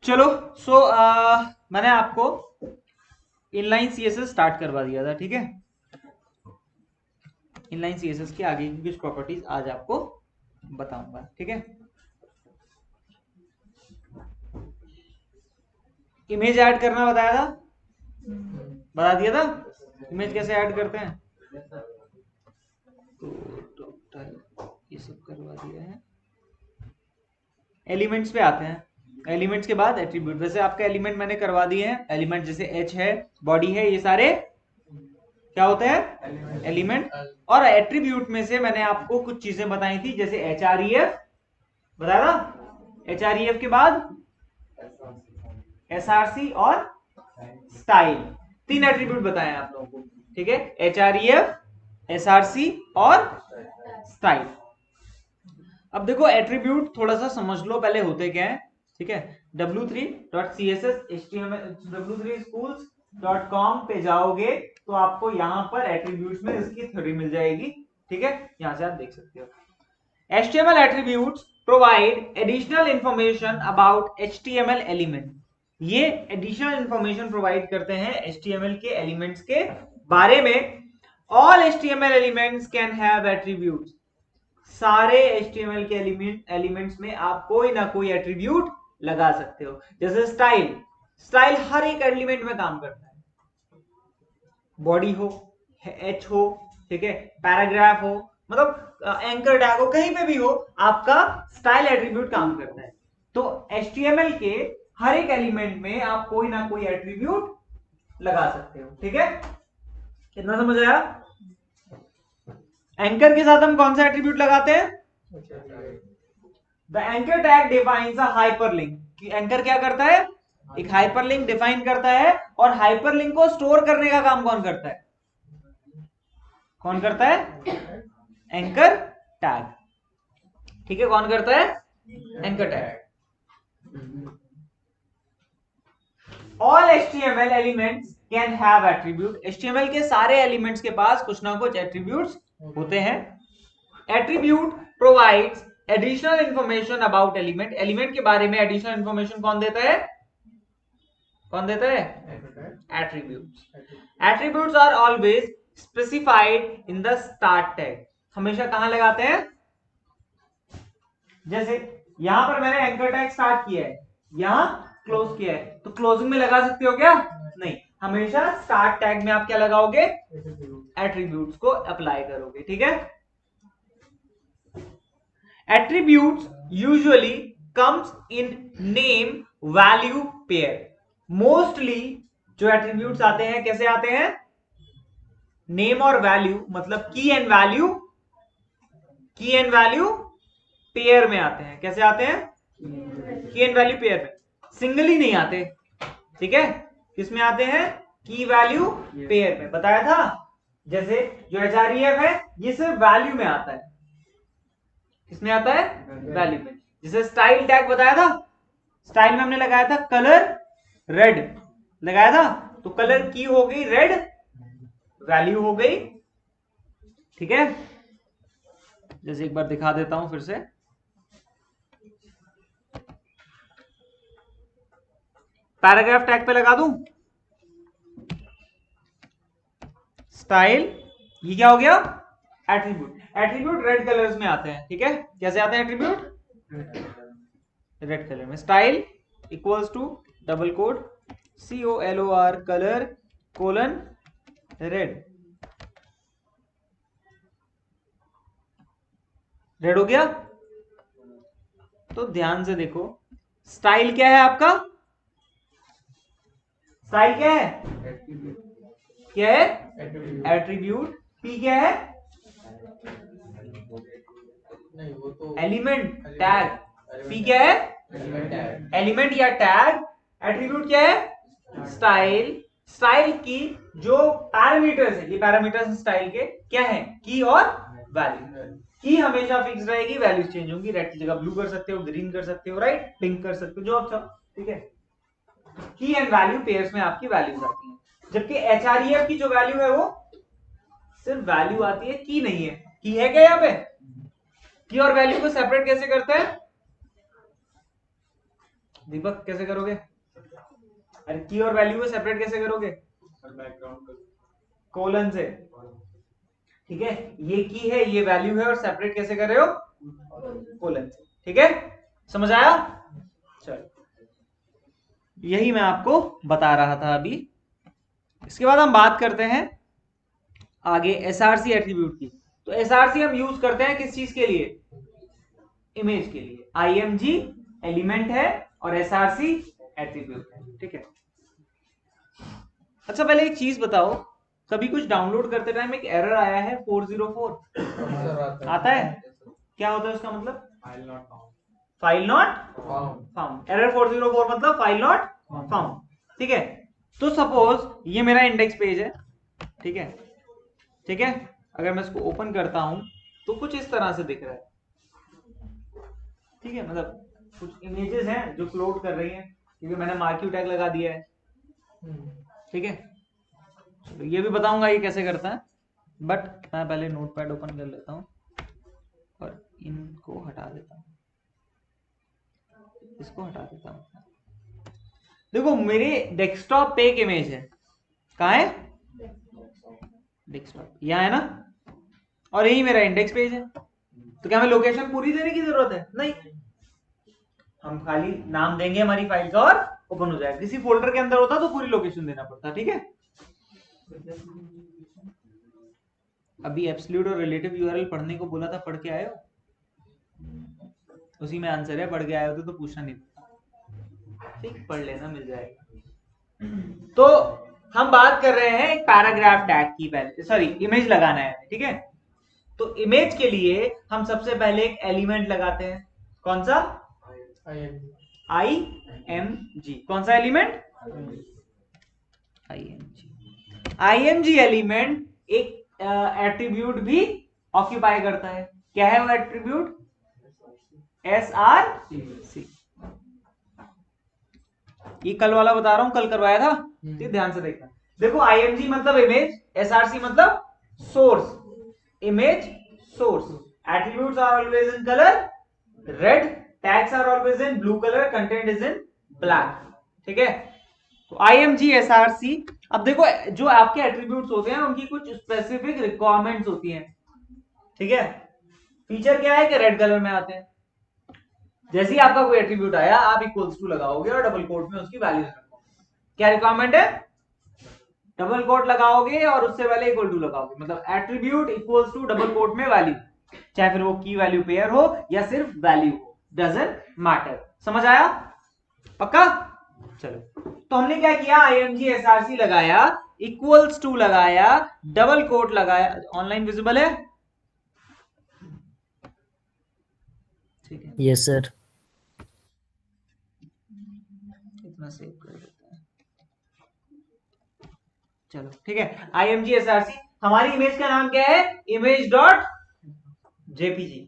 चलो मैंने आपको इनलाइन सीएसएस स्टार्ट करवा दिया था, ठीक है। इनलाइन सीएसएस की आगे की कुछ प्रॉपर्टीज आज आपको बताऊंगा, ठीक है। इमेज ऐड करना बताया था, बता दिया था इमेज कैसे ऐड करते हैं, तो टोटल ये सब करवा दिया है। एलिमेंट्स पे आते हैं, एलिमेंट्स के बाद एट्रीब्यूट। वैसे आपका एलिमेंट मैंने करवा दिए हैं, एलिमेंट जैसे एच है, बॉडी है, ये सारे क्या होते हैं, एलिमेंट। और एट्रीब्यूट में से मैंने आपको कुछ चीजें बताई थी, जैसे एचआरईएफ बताया था, एचआरईएफ के बाद एसआरसी और स्टाइल, तीन एट्रीब्यूट बताए हैं आप लोगों को, ठीक है। एचआरईएफ, एसआरसी और स्टाइल। अब देखो एट्रीब्यूट थोड़ा सा समझ लो पहले होते क्या है, ठीक है। w3.css w3schools.com पे जाओगे तो आपको यहां पर एट्रीब्यूट्स में इसकी थ्योरी मिल जाएगी, ठीक है। यहां से आप देख सकते हो। HTML attributes provide additional information about HTML element। ये एडिशनल इंफॉर्मेशन प्रोवाइड करते हैं HTML के एलिमेंट्स के बारे में। All HTML elements can have attributes। सारे HTML के एलिमेंट्स में आप कोई ना कोई एट्रीब्यूट लगा सकते हो। जैसे स्टाइल, स्टाइल हर एक एलिमेंट में काम करता है, बॉडी हो, एच हो, ठीक है, पैराग्राफ हो, मतलब एंकर टैग हो, कहीं पे भी हो, आपका स्टाइल एट्रीब्यूट काम करता है। तो HTML के हर एक एलिमेंट में आप कोई ना कोई एट्रीब्यूट लगा सकते हो, ठीक है। कितना समझ आया? एंकर के साथ हम कौन सा एट्रीब्यूट लगाते हैं? The anchor tag defines a hyperlink. Anchor क्या करता है? एक हाइपरलिंक डिफाइन करता है। और हाइपरलिंक को स्टोर करने का काम कौन करता है? कौन करता है? एंकर टैग, ठीक है। कौन करता है? Anchor tag. All HTML elements can have attribute. HTML के सारे एलिमेंट्स के पास कुछ ना कुछ एट्रीब्यूट्स होते हैं। Attribute provides additional information about element. Element के बारे में एडिशनल इंफॉर्मेशन कौन देता है? कौन देता है? Attributes. Attributes are always specified in the start tag. हमेशा कहां लगाते हैं? जैसे यहां पर मैंने एंकर टैग स्टार्ट किया है, यहां क्लोज किया है, तो क्लोजिंग में लगा सकते हो क्या? नहीं, हमेशा स्टार्ट टैग में आप क्या लगाओगे? एट्रीब्यूट्स को अप्लाई करोगे, ठीक है। Attributes usually comes in name value pair। Mostly जो एट्रीब्यूट्स आते हैं कैसे आते हैं? नेम और वैल्यू, मतलब की एंड वैल्यू, की एंड वैल्यू पेयर में आते हैं। कैसे आते हैं? की एंड वैल्यू पेयर में, सिंगली नहीं आते, ठीक है। किसमें आते हैं? की वैल्यू पेयर में, बताया था। जैसे जो HREF है ये सिर्फ वैल्यू में आता है। किसमें आता है? वैल्यू में। जैसे स्टाइल टैग बताया था, स्टाइल में हमने लगाया था कलर रेड, लगाया था, तो कलर की हो गई रेड, वैल्यू हो गई, ठीक है। जैसे एक बार दिखा देता हूं फिर से, पैराग्राफ टैग पे लगा दूं स्टाइल, ये क्या हो गया? एट्रीब्यूट। एट्रीब्यूट रेड कलर्स में आते हैं, ठीक है। कैसे आते हैं एट्रीब्यूट? रेड कलर में। Style equals to double code COLOR colour colon red, red हो गया। तो ध्यान से देखो, स्टाइल क्या है आपका? स्टाइल क्या है? क्या है? एट्रीब्यूट। पी क्या है? Element tag. पी क्या है? एलिमेंट या टैग। एट्रीब्यूट क्या है? स्टाइल। स्टाइल की जो पैरामीटर्स है, ये पैरामीटर्स स्टाइल के क्या है? की और वैल्यू। की हमेशा फिक्स रहेगी, वैल्यूज चेंज होंगी। रेड की जगह ब्लू कर सकते हो, ग्रीन कर सकते हो, राइट, पिंक कर सकते हो, जो आप चाहो, ठीक है। की एंड वैल्यू पेयर्स में आपकी वैल्यूज आती हैं। जबकि HREF की जो वैल्यू है वो सिर्फ वैल्यू आती है, की नहीं है। की है क्या यहाँ पे? की और वैल्यू को सेपरेट कैसे करते हैं? दीपक कैसे करोगे? अरे की और वैल्यू को सेपरेट कैसे करोगे? कोलन से। ठीक है, ये की है, ये वैल्यू है, और सेपरेट कैसे कर रहे हो? कोलन से। ठीक है, समझ आया? चलो, यही मैं आपको बता रहा था अभी। इसके बाद हम बात करते हैं आगे एसआरसी एट्रीब्यूट की। तो एसआरसी हम यूज करते हैं किस चीज के लिए? इमेज के लिए। आईएमजी एलिमेंट है और एसआरसी एट्रीब्यूट है। ठीक है, अच्छा पहले एक चीज बताओ, कभी कुछ डाउनलोड करते टाइम एक एरर आया है 404? आता है? क्या होता है उसका मतलब? File not found. एरर 404 मतलब फाइल नॉट फाउंड। ठीक है, तो सपोज ये मेरा इंडेक्स पेज है। ठीक है, ठीक है, अगर मैं इसको ओपन करता हूं तो कुछ इस तरह से दिख रहा है। ठीक है, मतलब कुछ इमेजेस हैं जो फ्लोट कर रही हैं क्योंकि मैंने मार्क्यू टैग लगा दिया है। ठीक है, तो ये भी बताऊंगा ये कैसे करता है, बट मैं पहले नोटपैड ओपन कर लेता हूं और इनको हटा देता हूं, इसको हटा देता हूं। देखो मेरे डेस्कटॉप पे एक इमेज है। कहाँ है? डेस्कटॉप, यहाँ है ना, और यही मेरा इंडेक्स पेज है। तो क्या हमें लोकेशन पूरी देने की जरूरत है? नहीं, हम खाली नाम देंगे हमारी फाइल का और ओपन हो जाएगा। किसी फोल्डर के अंदर होता तो पूरी लोकेशन देना पड़ता। ठीक है, अभी एब्सोल्यूट और रिलेटिव यूआरएल पढ़ने को बोला था, पढ़ के आए हो? उसी में आंसर है, पढ़ के आए हो तो पूछना नहीं था। ठीक, पढ़ लेना, मिल जाएगा। तो हम बात कर रहे हैं एक पैराग्राफ टैग की, पहले सॉरी इमेज लगाना है। ठीक है, तो इमेज के लिए हम सबसे पहले एक एलिमेंट लगाते हैं। कौन सा? I M G. कौन सा एलिमेंट? आईएमजी एलिमेंट एक एट्रीब्यूट भी ऑक्यूपाई करता है। क्या है वो एट्रीब्यूट? SRC। ये कल वाला बता रहा हूं, कल करवाया था, तो ध्यान से देखना। देखो आईएमजी मतलब इमेज, SRC मतलब source. Image source. Attributes are always in colour red, tags are always in blue colour, content is in black. ठीक है, तो IMG SRC। अब देखो जो आपके एट्रीब्यूट्स होते हैं उनकी कुछ स्पेसिफिक रिक्वायरमेंट्स होती हैं। ठीक है, फीचर क्या है कि रेड कलर में आते हैं। जैसे ही आपका कोई एट्रीब्यूट आया, आप इक्वल्स टू लगाओगे और डबल कोट में उसकी वैल्यू लगाओगे। क्या रिक्वायरमेंट है? डबल कोट लगाओगे और उससे पहले इक्वल टू लगाओगे, मतलब attribute equals to double quote में वैल्यू, चाहे फिर वो की वैल्यू पेयर हो या सिर्फ वैल्यू हो, डजंट मैटर। समझ आया? पक्का? चलो, तो हमने क्या किया? IMG SRC लगाया, इक्वल्स टू लगाया, डबल कोट लगाया। ऑनलाइन विजिबल है? ठीक है, यस सर। इतना सेव कर देते हैं। चलो ठीक है, IMG SRC। हमारी इमेज का नाम क्या है? Image dot JPG.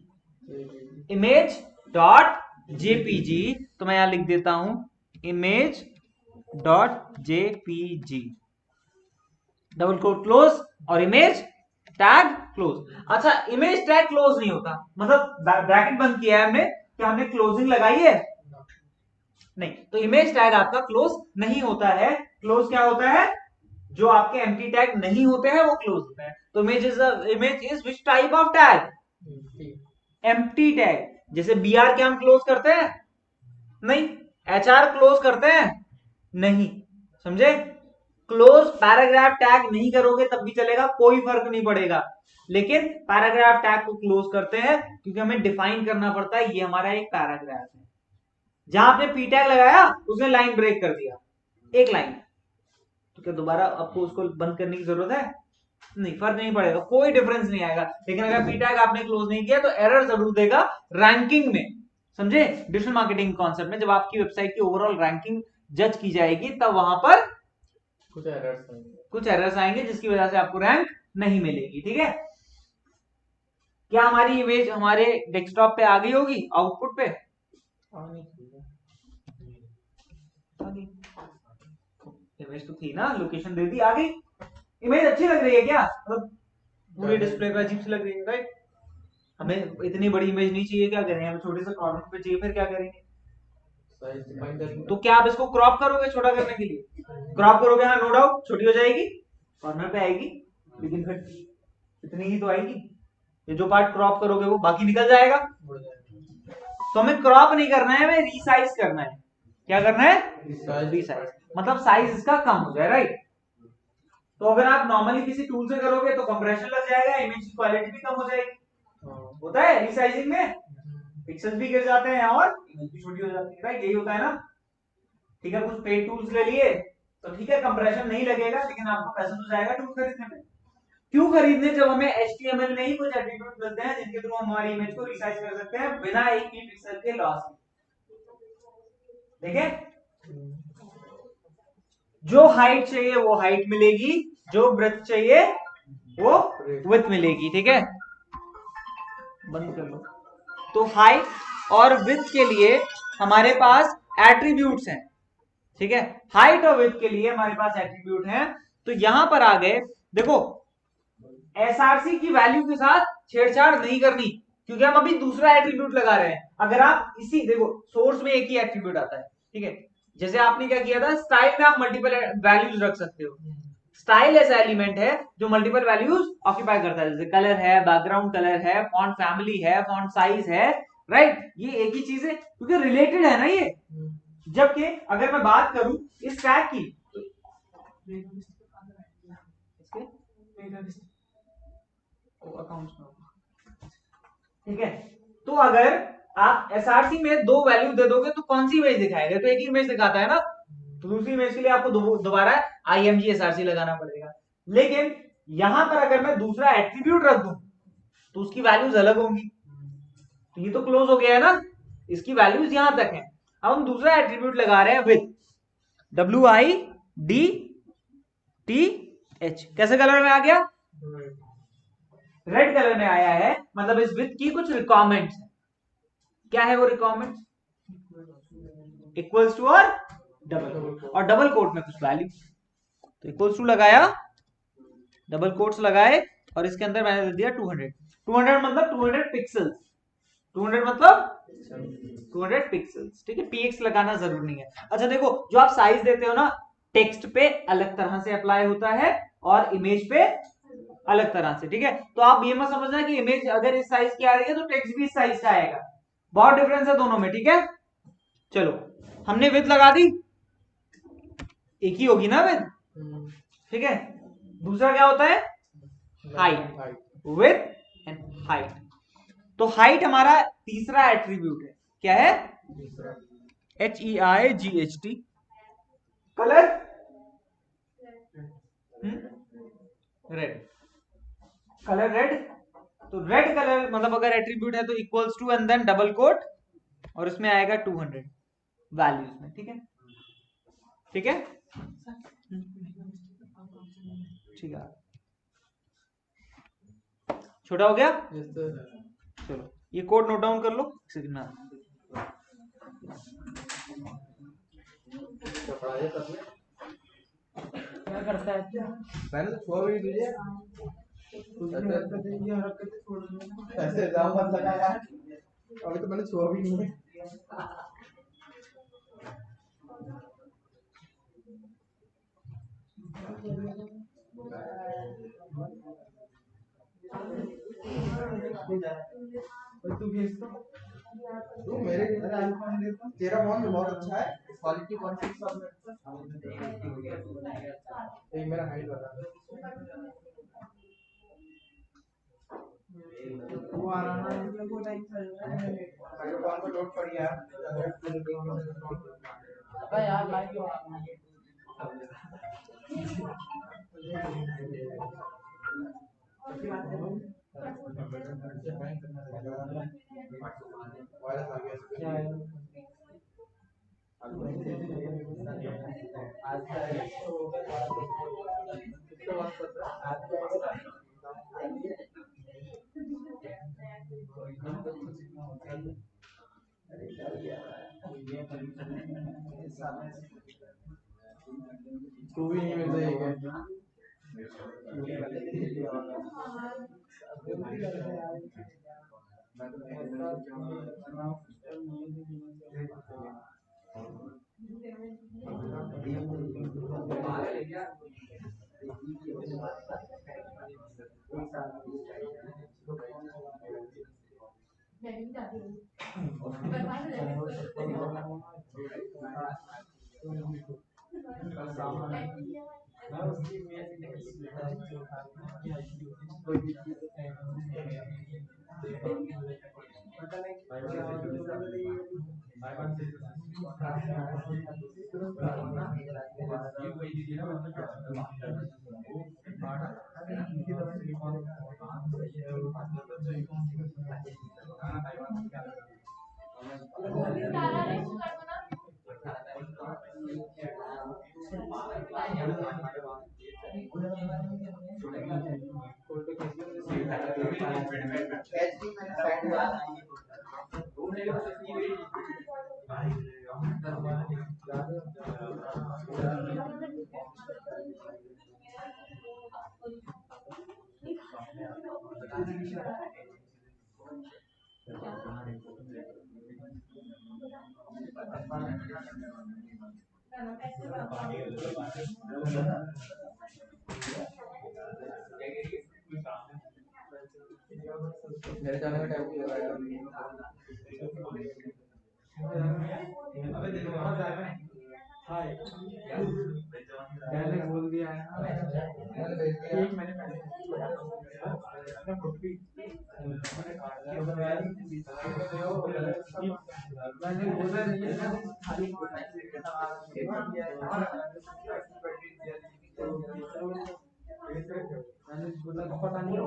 Image dot JPG, तो मैं यहां लिख देता हूं image dot JPG, double quote close और इमेज टैग क्लोज। अच्छा, इमेज टैग क्लोज नहीं होता, मतलब ब्रैकेट बंद किया है हमने, क्या हमने क्लोजिंग लगाई है? नहीं, तो इमेज टैग आपका क्लोज नहीं होता है। क्लोज क्या होता है? जो आपके एम्प्टी टैग नहीं होते हैं वो क्लोज होते हैं। तो image is which type of tag? Empty tag. जैसे BR क्या हम क्लोज करते हैं? नहीं। HR क्लोज करते हैं? नहीं। समझे? क्लोज पैराग्राफ टैग नहीं करोगे तब भी चलेगा, कोई फर्क नहीं पड़ेगा, लेकिन पैराग्राफ टैग को क्लोज करते हैं क्योंकि हमें डिफाइन करना पड़ता है ये हमारा एक पैराग्राफ है। जहां आपने पी टैग लगाया उसने लाइन ब्रेक कर दिया, एक लाइन, तो क्या दोबारा आपको उसको बंद करने की जरूरत है? नहीं, फर्क नहीं पड़ेगा, कोई डिफरेंस नहीं आएगा। लेकिन अगर पी टैग आपने क्लोज नहीं किया तो एरर जरूर देगा रैंकिंग में। समझे? डिजिटल मार्केटिंग कॉन्सेप्ट में जब आपकी वेबसाइट की ओवरऑल रैंकिंग जज की जाएगी तब वहां पर कुछ एरर्स आएंगे जिसकी वजह से आपको रैंक नहीं मिलेगी। ठीक है, क्या हमारी इमेज हमारे डेस्कटॉप पे आ गई होगी? आउटपुट पे इमेज तो थी ना, लोकेशन दे दी, आ गई। इमेज अच्छी लग रही है क्या? मतलब पूरे डिस्प्ले पे अजीब सी लग रही है, राइट? हमें इतनी बड़ी इमेज नहीं चाहिए, क्या करें? हमें छोटे से कॉर्नर पे चाहिए, फिर क्या करेंगे? तो क्या आप इसको क्रॉप करोगे छोटा करने के लिए? क्रॉप करोगे, हाँ नो डाउट छोटी हो जाएगी, कॉर्नर पे आएगी, लेकिन फिर इतनी ही तो आएगी। ये जो पार्ट क्रॉप करोगे वो बाकी निकल जाएगा। तो हमें क्रॉप नहीं करना है, हमें रीसाइज करना है। क्या करना है? रीसाइज, मतलब साइज इसका कम हो जाए, राइट। तो अगर आप नॉर्मली किसी टूल से करोगे तो कंप्रेशन लग जाएगा, इमेज की क्वालिटी भी कम हो जाएगी। होता है रीसाइजिंग में, पिक्सेल्स भी गिर जाते हैं और इमेज भी छोटी हो जाती है, राइट, यही होता है ना। ठीक है, कुछ पेड टूल्स ले लिए तो ठीक है कंप्रेशन नहीं लगेगा, लेकिन आपको पैसा तो जाएगा टूल खरीदने में। क्यों खरीदने, जब हमें HTML में ही कुछ एट्रीब्यूट मिलते हैं जिनके थ्रू हम हमारी इमेज को रिसाइज कर सकते हैं बिना एक भी पिक्सल के लॉस के। देखें, जो हाइट चाहिए वो हाइट मिलेगी, जो ब्रेथ चाहिए वो विड्थ मिलेगी। ठीक है, बंद कर लो। तो हाइट और विड्थ के लिए हमारे पास एट्रीब्यूट्स हैं। ठीक है, हाइट और विड्थ के लिए हमारे पास एट्रीब्यूट हैं। तो यहां पर आ गए, देखो SRC की वैल्यू के साथ छेड़छाड़ नहीं करनी, क्योंकि हम अभी दूसरा एट्रीब्यूट लगा रहे हैं। अगर आप इसी, देखो सोर्स में एक ही एट्रीब्यूट आता है, ठीक है, जैसे आपने क्या किया था, स्टाइल में आप मल्टीपल वैल्यूज रख सकते हो। स्टाइल ऐसा एलिमेंट है जो मल्टीपल वैल्यूज ऑक्यूपाई करता है, जैसे कलर है, बैकग्राउंड कलर है, फॉन्ट फैमिली है, फॉन्ट साइज है, राइट, ये एक ही चीज है क्योंकि रिलेटेड है ना ये। जबकि अगर मैं बात करूं इस टैग की, ठीक है, तो अगर आप SRC में दो वैल्यू दे दोगे तो कौन सी इमेज दिखाएगा? तो एक ही इमेज दिखाता है ना, तो दूसरी इमेज के लिए आपको दोबारा IMG SRC लगाना पड़ेगा। लेकिन यहां पर अगर मैं दूसरा एट्रीब्यूट रख दूं तो उसकी वैल्यूज अलग होंगी। तो ये तो क्लोज हो गया है ना, इसकी वैल्यूज यहां तक है। अब हम दूसरा एट्रीब्यूट लगा रहे हैं विद, WIDTH। कैसे कलर में आ गया? रेड कलर में आया है, मतलब इस विथ की कुछ रिक्वायरमेंट्स है। क्या है वो रिक्वायरमेंट्स? इक्वल्स टू और डबल, और डबल कोट में कुछ वैल्यू। तो इक्वल्स टू लगाया, डबल कोट्स लगाए, और इसके अंदर मैंने दे दिया 200। 200 मतलब 200 पिक्सल्स, 200 मतलब 200 पिक्सल्स। ठीक है, PX लगाना जरूरी नहीं है। अच्छा देखो, जो आप साइज देते हो ना, टेक्स्ट पे अलग तरह से अप्लाई होता है और इमेज पे अलग तरह से। ठीक है, तो आप ये मत समझना कि इमेज अगर इस साइज की आ रही है तो टेक्स्ट भी इस साइज का आएगा, बहुत डिफरेंस है दोनों में। ठीक है, चलो हमने विथ लगा दी, एक ही होगी ना विथ। ठीक है, दूसरा क्या होता है? Height, with and height. तो हाइट हमारा तीसरा एट्रीब्यूट है। क्या है? HEIGHT। Colour red, colour red. तो रेड कलर मतलब अगर एट्रीब्यूट है तो equals to and then double quote, और इसमें आएगा 200 वैल्यूज में। ठीक है, ठीक है, ठीक है, छोटा हो गया। चलो ये कोड नोट डाउन कर लो, सिग्नल क्या करता है? मैंने तो छोड़ भी दीजिए, ऐसे इल्जाम मत लगा यार, अभी तो मैंने छोड़ भी नहीं है। तू भेज दो, तू मेरे तेरा फोन तो बहुत अच्छा है, क्वालिटी क्वालिटी सब एक मेरा हाइट बता। वो आ रहा है मेरे को टाइम मेरे फोन पे लोड पड़ गया अबे यार लाइव क्यों आ रहा है? वायरस आ गया तू भी नहीं मिल रही है। मेरे जाने का टाइम हो रहा है। मैंने बोल दिया है एक महीने मैंने बोला नहीं है खाली मैंने बोला पता नहीं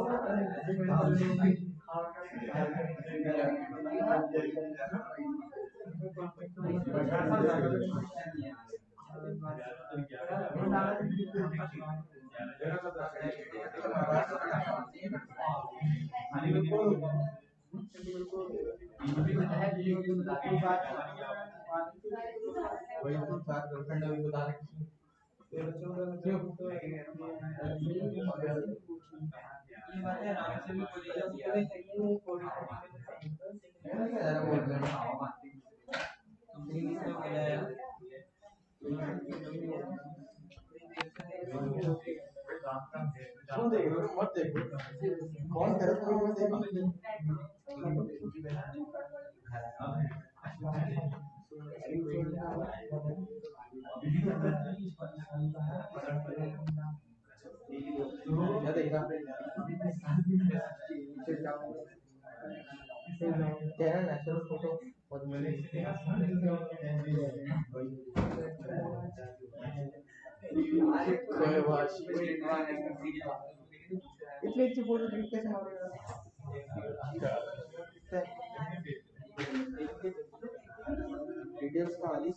गर्लफ्रेंड अभी बता रही मत देखो कौन करे तेरा नेचुरल फोटो और मैंने इतनी अच्छी फोटो कैसे डिटेल्स का वाली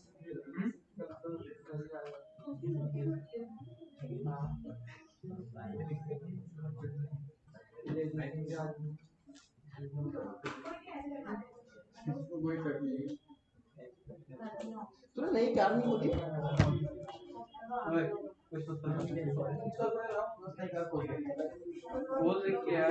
तो नहीं प्यार नहीं होती बोल रही क्या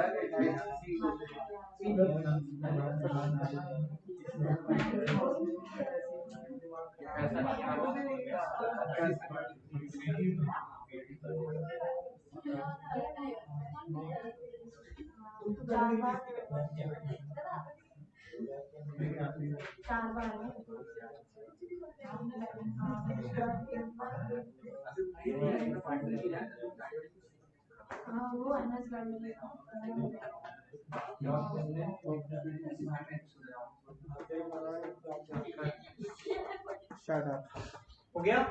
हो गया।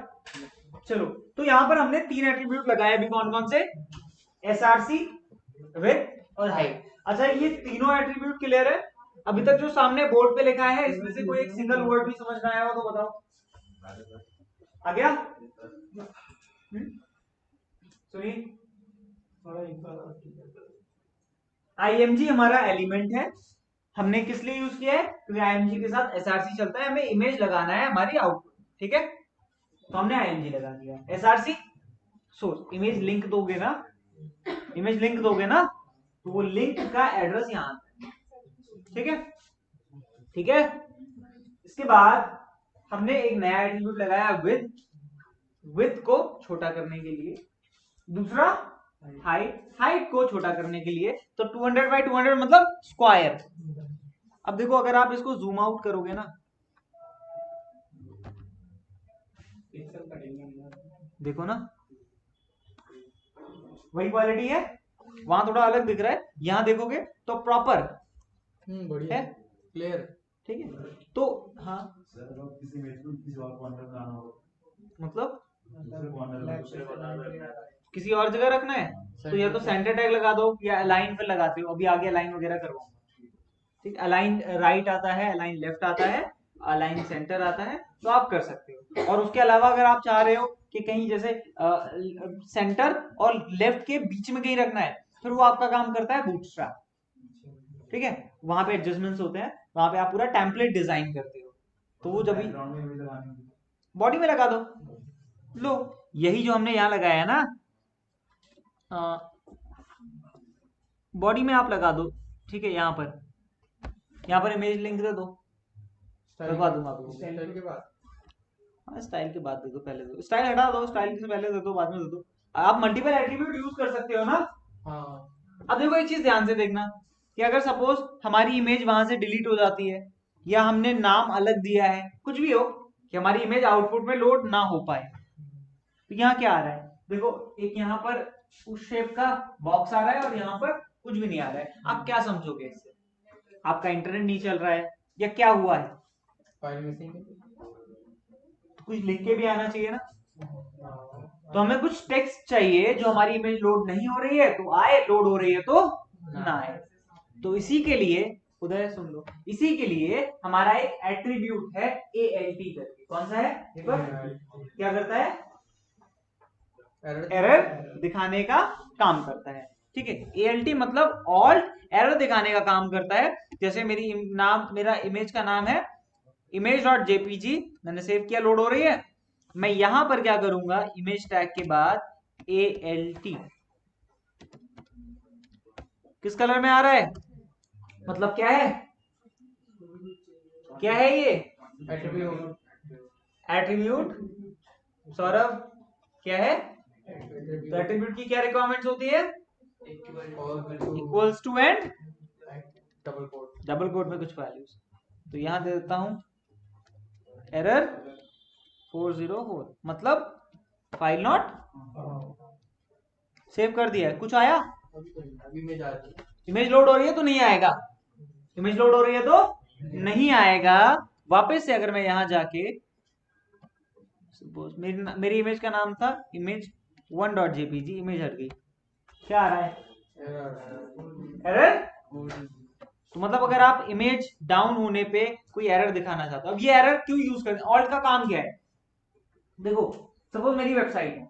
चलो तो यहां पर हमने 3 एट्रीब्यूट लगाए अभी, कौन कौन से? एसआरसी, विड्थ और हाइट। अच्छा ये तीनों एट्रीब्यूट क्लियर है? अभी तक जो सामने बोर्ड पे लिखा है इसमें से कोई एक सिंगल वर्ड भी समझ में आया हो तो बताओ। आ गया? सुनिए, आईएमजी हमारा एलिमेंट है, हमने किस लिए यूज किया है? क्योंकि आईएमजी के साथ एसआरसी चलता है, हमें इमेज लगाना है हमारी आउटपुट, ठीक है, तो हमने आईएमजी लगा दिया। एसआरसी सोर्स, इमेज लिंक दोगे ना, इमेज लिंक दोगे ना तो वो लिंक का एड्रेस यहां आता है, ठीक है, ठीक है। इसके बाद हमने एक नया एट्रीब्यूट लगाया विड्थ को छोटा करने के लिए, दूसरा हाइट को छोटा करने के लिए। तो 200 बाई 200 मतलब स्क्वायर। अब देखो अगर आप इसको जूम आउट करोगे ना, देखो ना वही क्वालिटी है, वहां थोड़ा अलग दिख रहा है, यहां देखोगे तो प्रॉपर बढ़िया है, क्लियर। ठीक है। तो हाँ मतलब किसी और जगह रखना है तो या तो सेंटर टैग लगा दो या अलाइन पे लगाते हो, अभी आगे अलाइन वगैरह करवाऊंगा, ठीक। अलाइन राइट आता है, अलाइन लेफ्ट आता है, अलाइन सेंटर आता है, तो आप कर सकते हो। और उसके अलावा अगर आप चाह रहे हो कि कहीं जैसे सेंटर और लेफ्ट के बीच में कहीं रखना है, फिर वो आपका काम करता है बूटस्ट्रैप, ठीक है। वहां पे एडजस्टमेंट्स होते हैं, वहां पे आप पूरा टेम्पलेट डिजाइन करते हो, तो वो जब बॉडी में लगा दो। लो यही जो हमने यहाँ लगाया है ना, बॉडी में आप लगा दो, ठीक है। यहाँ पर इमेज लिंक दे दो, लगवा दूंगा आपको। स्टाइल के बाद, हाँ स्टाइल के बाद दे दो, पहले दो स्टाइल हटा दो, स्टाइल से पहले दे दो, बाद में दे दो। आप मल्टीपल एट्रीब्यूट यूज कर सकते हो ना। हाँ। अब देखो एक चीज ध्यान से देखना कि अगर सपोज हमारी इमेज वहां से डिलीट हो जाती है, या हमने नाम अलग दिया है, कुछ भी हो, कि हमारी इमेज आउटपुट में लोड ना हो पाए, तो यहाँ क्या आ रहा है, देखो एक यहाँ पर उस शेप का बॉक्स आ रहा है और यहाँ पर कुछ भी नहीं आ रहा है। आप क्या समझोगे इससे? आपका इंटरनेट नहीं चल रहा है या क्या हुआ है? फाइल मिसिंग है, तो कुछ लिख के भी आना चाहिए ना। तो हमें कुछ टेक्स्ट चाहिए जो हमारी इमेज लोड नहीं हो रही है तो आए, लोड हो रही है तो ना आए। तो इसी के लिए, उदय सुन लो, इसी के लिए हमारा एक एट्रीब्यूट है ALT करके। कौन सा है? क्या करता है? एरर दिखाने का काम करता है, ठीक है। ALT मतलब ऑल्ट एरर दिखाने का काम करता है। जैसे मेरा इमेज का नाम है image.jpg, मैंने सेव किया, लोड हो रही है। मैं यहां पर क्या करूंगा, इमेज टैग के बाद ALT किस कलर में आ रहा है, मतलब क्या है, क्या है ये एट्रीब्यूट सौरभ, क्या है? तो एट्रीब्यूट की क्या रिक्वायरमेंट्स होती है? Equals to and double quote में कुछ वैल्यूज। तो यहां दे देता हूं एरर 404, मतलब फाइल नॉट सेव कर दिया है। कुछ आया? इमेज लोड हो रही है तो नहीं आएगा, इमेज लोड हो रही है तो नहीं आएगा। वापस से अगर मैं यहां जाके, सपोज मेरी इमेज का नाम था image1.jpg, इमेज हट गई, क्या आ रहा है? एरर। तो मतलब अगर आप इमेज डाउन होने पे कोई एरर दिखाना चाहते हो, अब ये एरर क्यों यूज करते हैं? ऑल्ट का काम क्या है? देखो सपोज मेरी वेबसाइट है,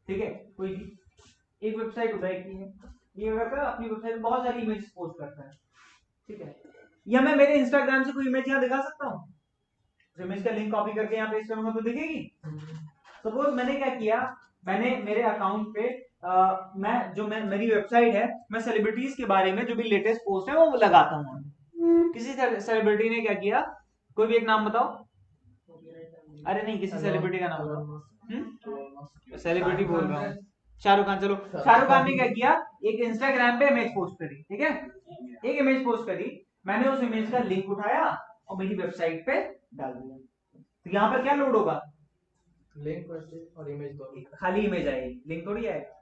ठीक है, कोई भी एक वेबसाइट उदय की है, ये करता है अपनी वेबसाइट बहुत सारी इमेज पोस्ट करता है, ठीक है। या मैं मेरे इंस्टाग्राम से कोई इमेज यहाँ दिखा सकता हूँ, इमेज का लिंक कॉपी करके यहाँ पेस्ट करूंगा तो दिखेगी। सपोज मैंने क्या किया, मैंने मेरे अकाउंट पे मेरी वेबसाइट है, मैं सेलिब्रिटीज के बारे में जो भी लेटेस्ट पोस्ट है वो लगाता हूँ। किसी सेलिब्रिटी ने क्या किया, कोई भी एक नाम बताओ। अरे नहीं, किसी सेलिब्रिटी का नाम बताओ। सेलिब्रिटी बोल रहा हूँ, शाहरुख खान। चलो शाहरुख खान ने क्या किया, एक इंस्टाग्राम पे इमेज पोस्ट करी, ठीक है, एक इमेज पोस्ट करी, मैंने उस इमेज का लिंक उठाया और मेरी वेबसाइट पे डाल दिया। तो यहाँ पर क्या लोड होगा? लिंक और इमेज दोनों, खाली इमेज आएगी, लिंक थोड़ी आएगा।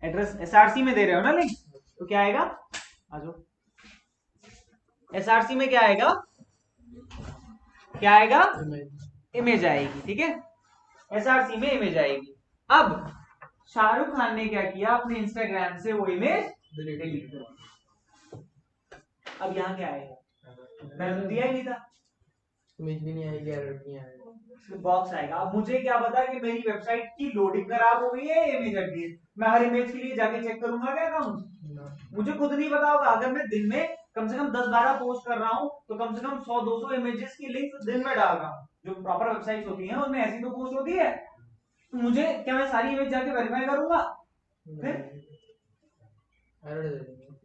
एड्रेस SRC में दे रहे हो ना लिंक, तो क्या आएगा? आ जाओ, SRC में क्या आएगा, क्या आएगा? इमेज आएगी, ठीक है, SRC में इमेज आएगी। अब शाहरुख खान ने क्या किया, अपने इंस्टाग्राम से वो इमेज डिलीट कर दी। अब यहाँ क्या आएगा? मैंने तो दिया ही नहीं था, इमेज भी नहीं आएगी, एरर भी नहीं आएगा, बॉक्स आएगा। अब मुझे क्या पता कि मेरी वेबसाइट की लोडिंग खराब हो गई है, इमेज हट गई। मैं हर इमेज के लिए जाके चेक करूंगा क्या अकाउंट? मुझे खुद नहीं पता होगा। अगर मैं दिन में कम से कम 10-12 पोस्ट कर रहा हूँ तो कम से कम 100-200 इमेजेस की लिंक दिन में डाल रहा हूँ। जो प्रॉपर वेबसाइट होती है उनमें ऐसी तो पोस्ट होती है, तो मुझे क्या, मैं सारी इमेज जाके वेरीफाई करूंगा? फिर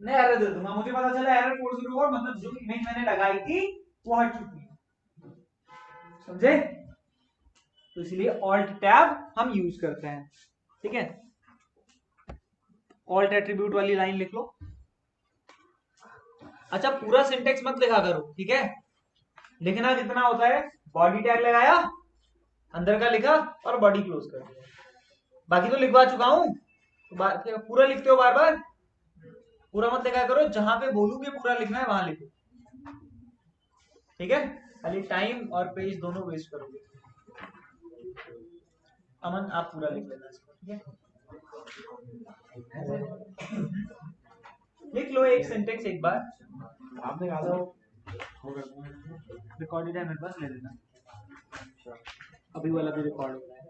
नहीं, एरर दे दूंगा। मुझे पता चला एरर 404, मतलब जो इमेज मैंने लगाई थी वो हट चुकी है। समझे? तो इसलिए ऑल्ट टैब हम यूज करते हैं, ठीक है। ऑल्ट एट्रीब्यूट वाली लाइन लिख लो। अच्छा, पूरा सिंटेक्स मत लिखा करो, ठीक है। लिखना कितना होता है, बॉडी टैग लगाया, अंदर का लिखा और बॉडी क्लोज कर दिया। बाकी तो लिखवा चुका हूं, तो पूरा लिखते हो बार बार, पूरा मत लिखा करो, जहां पे बोलूंगे पूरा लिखना है वहां लिखो, ठीक है। खाली टाइम और पेज दोनों वेस्ट करोगे। अमन आप पूरा लिख लेना इसको, ठीक है। लिख लो एक सेंटेंस एक बार, आपने कहा था रिकॉर्डेड है मेरे पास, ले लेना। अभी वाला भी रिकॉर्ड हो रहा है।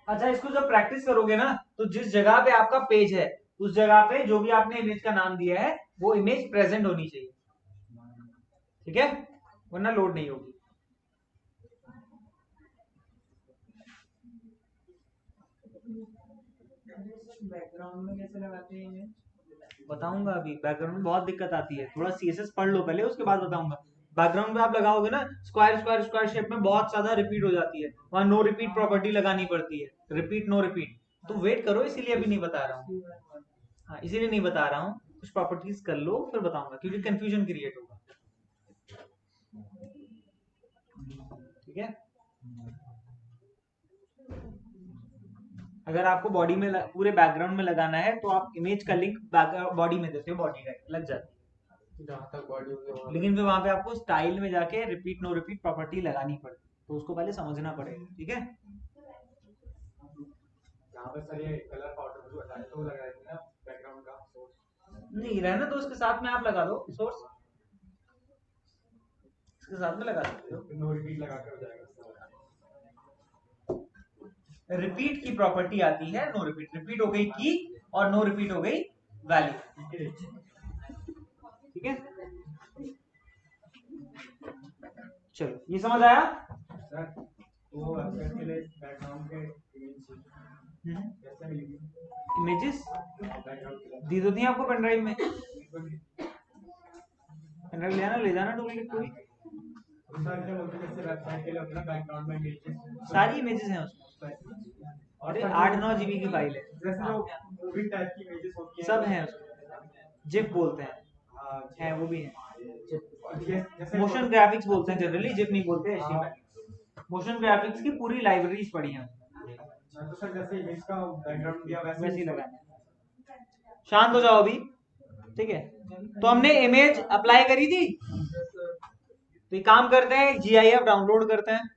अच्छा, इसको जब प्रैक्टिस करोगे ना, तो जिस जगह पे आपका पेज है उस जगह पे जो भी आपने इमेज का नाम दिया है वो इमेज प्रेजेंट होनी चाहिए, ठीक है, वरना लोड नहीं होगी। बैकग्राउंड में कैसे लगाते हैं इमेज बताऊंगा अभी। बैकग्राउंड में बहुत दिक्कत आती है, थोड़ा सीएसएस पढ़ लो पहले, उसके बाद बताऊंगा। बैकग्राउंड में आप लगाओगे ना, स्क्वायर स्क्वायर स्क्वायर शेप में बहुत ज्यादा रिपीट हो जाती है, वहां नो रिपीट प्रॉपर्टी लगानी पड़ती है, रिपीट नो रिपीट। तो वेट करो, इसीलिए अभी नहीं बता रहा हूँ। हाँ, इसीलिए नहीं बता रहा हूँ, कुछ प्रॉपर्टीज कर लो फिर बताऊंगा, क्योंकि कंफ्यूजन क्रिएट होगा, ठीक है। अगर आपको बॉडी में पूरे बैकग्राउंड में लगाना है तो आप इमेज का लिंक बॉडी में देते हो, बॉडी का लग जाती है जहाँ तक बॉडी होगी, लेकिन फिर वहां पे आपको स्टाइल में जाके रिपीट नो रिपीट प्रॉपर्टी लगानी पड़ेगी, तो उसको पहले समझना पड़ेगा, ठीक है। यहाँ पे सर ये कलर पाउडर जो हटाए तो लगाए थे ना बैकग्राउंड का सोर्स, नहीं रहना तो उसके साथ में आप लगा दो सोर्स, इसके साथ में लगा सकते हो। नो रिपीट लगा कर हो जाएगा। रिपीट की प्रॉपर्टी आती है नो रिपीट, रिपीट हो गई की और नो रिपीट हो गई वैल्यू, ठीक है। चलो ये समझ आया सर वो वेबसाइट के लिए बैकग्राउंड के इमेजेस दी तो थी आपको पेनड्राइव में, पेनड्राइव ले आना, ले जाना टूल किट को भी, सारी इमेजेस हैं उसमें, और 8-9 GB की फाइल है, सब है उसमें, जिप बोलते हैं वो भी है, मोशन ग्राफिक्स बोलते हैं जनरली, जिप नहीं बोलते, HTML मोशन ग्राफिक्स की पूरी लाइब्रेरीज पड़ी हैं, तो सर जैसे इमेज का बैकग्राउंड दिया वैसे ही लगाना। शांत हो जाओ अभी, ठीक है। तो हमने इमेज अप्लाई करी थी, तो ये काम करते हैं, GIF डाउनलोड करते हैं।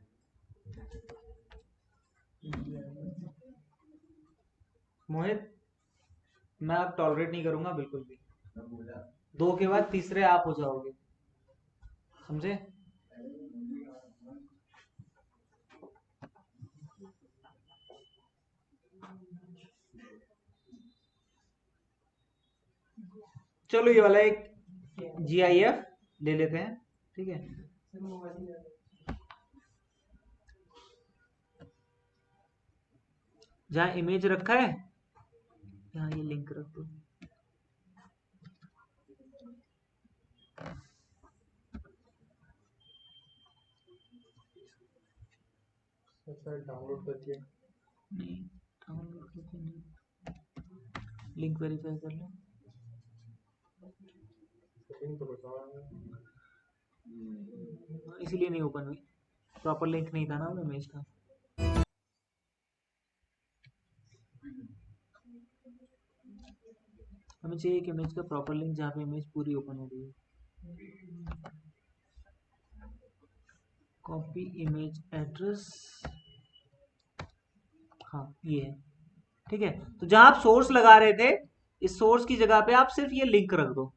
मोहित मैं अब टॉलरेट नहीं करूंगा बिल्कुल भी, 2 के बाद तीसरे आप हो जाओगे, समझे। चलो ये वाला एक GIF ले लेते हैं, ठीक है। जहां इमेज रखा है यहाँ ये लिंक रख दो, डाउनलोड करके नहीं डाउनलोड करके नहीं, लिंक वेरीफाई कर लो, इसीलिए नहीं ओपन हुई, प्रॉपर लिंक नहीं था ना वो इमेज का। हमें चाहिए एक इमेज का प्रॉपर लिंक जहाँ पे इमेज पूरी ओपन हो गई है। कॉपी इमेज एड्रेस, हाँ ये है, ठीक है। तो जहां आप सोर्स लगा रहे थे इस सोर्स की जगह पे आप सिर्फ ये लिंक रख दो।